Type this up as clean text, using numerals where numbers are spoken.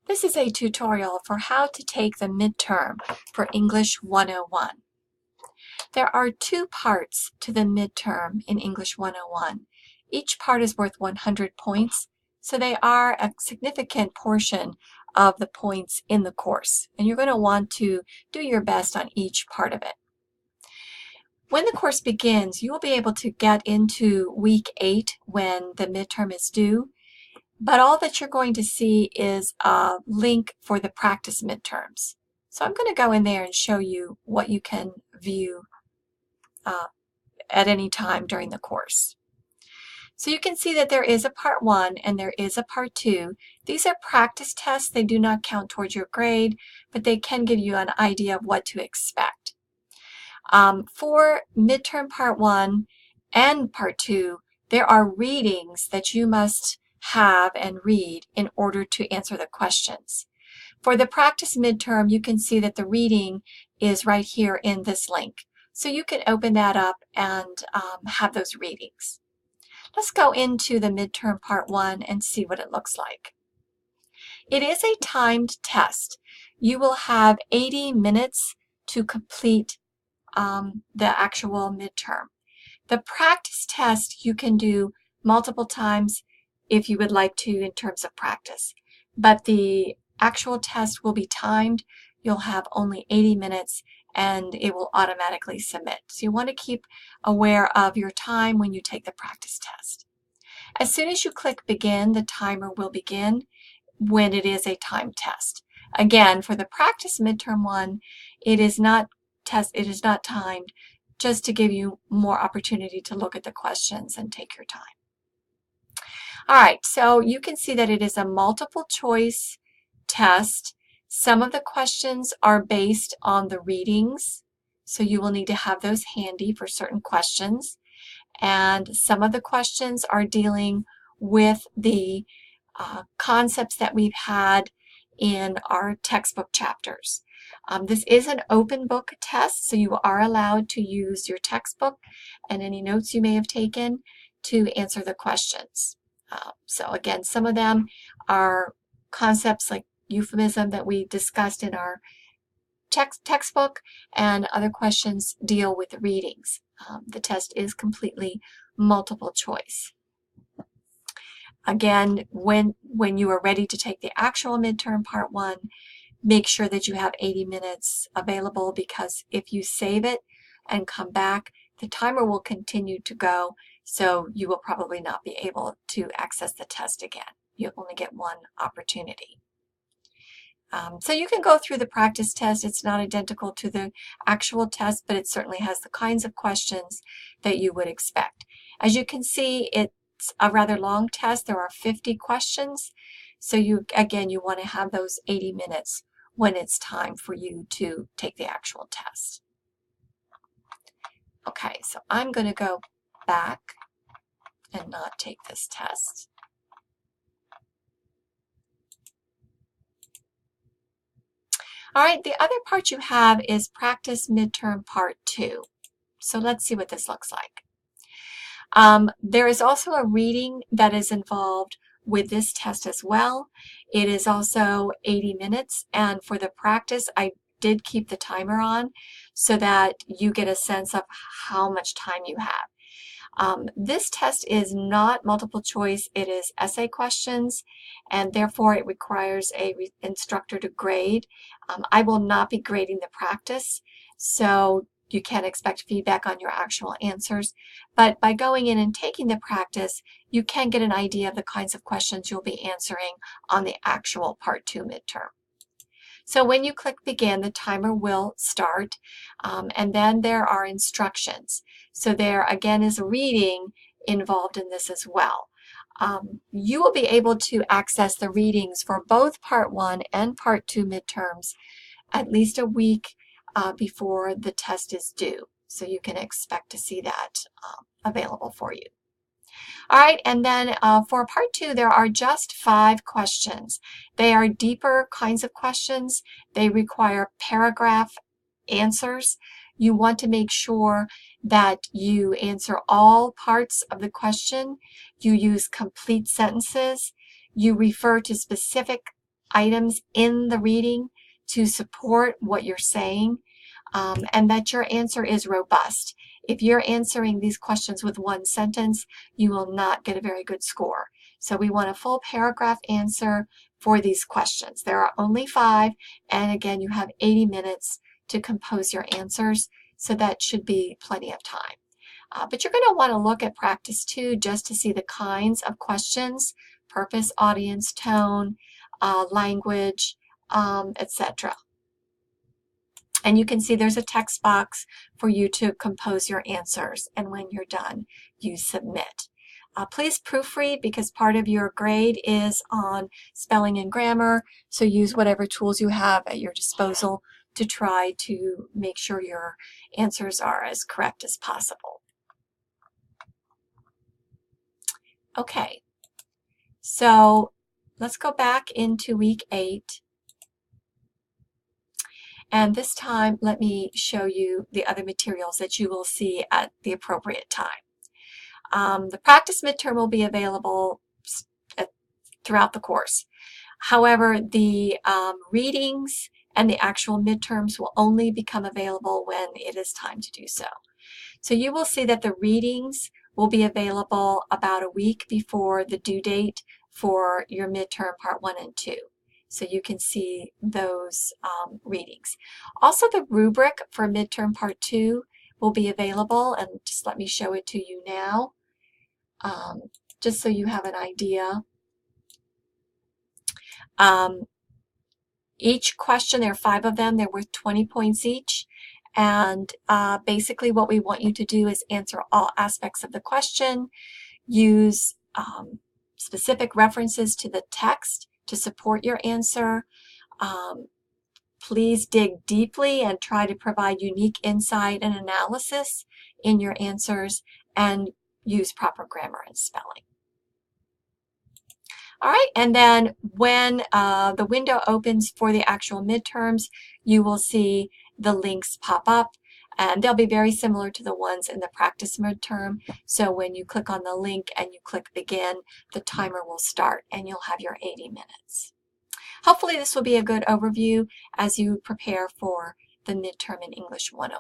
This is a tutorial for how to take the midterm for English 101. There are two parts to the midterm in English 101. Each part is worth 100 points, so they are a significant portion of the points in the course, and you're going to want to do your best on each part of it. When the course begins, you will be able to get into week 8 when the midterm is due, but all that you're going to see is a link for the practice midterms. So I'm going to go in there and show you what you can view at any time during the course. So you can see that there is a part 1 and there is a part 2. These are practice tests. They do not count towards your grade, but they can give you an idea of what to expect. For midterm part 1 and part 2, there are readings that you must have and read in order to answer the questions. For the practice midterm, you can see that the reading is right here in this link. So you can open that up and have those readings. Let's go into the midterm part 1 and see what it looks like. It is a timed test. You will have 80 minutes to complete the actual midterm. The practice test you can do multiple times if you would like to in terms of practice, but the actual test will be timed. You'll have only 80 minutes and it will automatically submit. So you want to keep aware of your time when you take the practice test. As soon as you click begin, the timer will begin when it is a timed test. Again, for the practice midterm one, it is not timed, just to give you more opportunity to look at the questions and take your time. All right, so you can see that it is a multiple choice test. Some of the questions are based on the readings, so you will need to have those handy for certain questions. And some of the questions are dealing with the concepts that we've had in our textbook chapters. This is an open book test, so you are allowed to use your textbook and any notes you may have taken to answer the questions. So again, some of them are concepts like euphemism that we discussed in our textbook, and other questions deal with the readings. The test is completely multiple choice. Again, when you are ready to take the actual midterm part 1, make sure that you have 80 minutes available, because if you save it and come back, the timer will continue to go, so you will probably not be able to access the test again. You only get one opportunity. So you can go through the practice test. It's not identical to the actual test, but it certainly has the kinds of questions that you would expect. As you can see, it's a rather long test. There are 50 questions. So you want to have those 80 minutes when it's time for you to take the actual test. Okay, so I'm going to go back and not take this test. All right, the other part you have is practice midterm part 2. So let's see what this looks like. There is also a reading that is involved with this test as well. It is also 80 minutes, and for the practice, I did keep the timer on so that you get a sense of how much time you have. This test is not multiple choice. It is essay questions, and therefore it requires an instructor to grade. I will not be grading the practice, so you can't expect feedback on your actual answers. But by going in and taking the practice, you can get an idea of the kinds of questions you'll be answering on the actual Part 2 midterm. So when you click begin, the timer will start, and then there are instructions. So there again is a reading involved in this as well. You will be able to access the readings for both Part 1 and Part 2 midterms at least a week before the test is due. So you can expect to see that available for you. All right, and then for part 2, there are just 5 questions. They are deeper kinds of questions. They require paragraph answers. You want to make sure that you answer all parts of the question. You use complete sentences. You refer to specific items in the reading to support what you're saying, and that your answer is robust. If you're answering these questions with one sentence, you will not get a very good score. So we want a full paragraph answer for these questions. There are only 5, and again, you have 80 minutes to compose your answers, so that should be plenty of time. But you're going to want to look at practice 2 just to see the kinds of questions, purpose, audience, tone, language, etc. And you can see there's a text box for you to compose your answers. And when you're done, you submit. Please proofread, because part of your grade is on spelling and grammar. So use whatever tools you have at your disposal to try to make sure your answers are as correct as possible. Okay, so let's go back into week 8. And this time, let me show you the other materials that you will see at the appropriate time. The practice midterm will be available throughout the course. However, the readings and the actual midterms will only become available when it is time to do so. So you will see that the readings will be available about a week before the due date for your midterm part 1 and 2. So you can see those readings. Also, the rubric for midterm part 2 will be available, and just let me show it to you now, just so you have an idea. Each question, there are 5 of them, they're worth 20 points each. And basically what we want you to do is answer all aspects of the question, use specific references to the text to support your answer. Please dig deeply and try to provide unique insight and analysis in your answers, and use proper grammar and spelling. All right, and then when the window opens for the actual midterms, you will see the links pop up, and they'll be very similar to the ones in the practice midterm. So when you click on the link and you click begin, the timer will start and you'll have your 80 minutes. Hopefully this will be a good overview as you prepare for the midterm in English 101.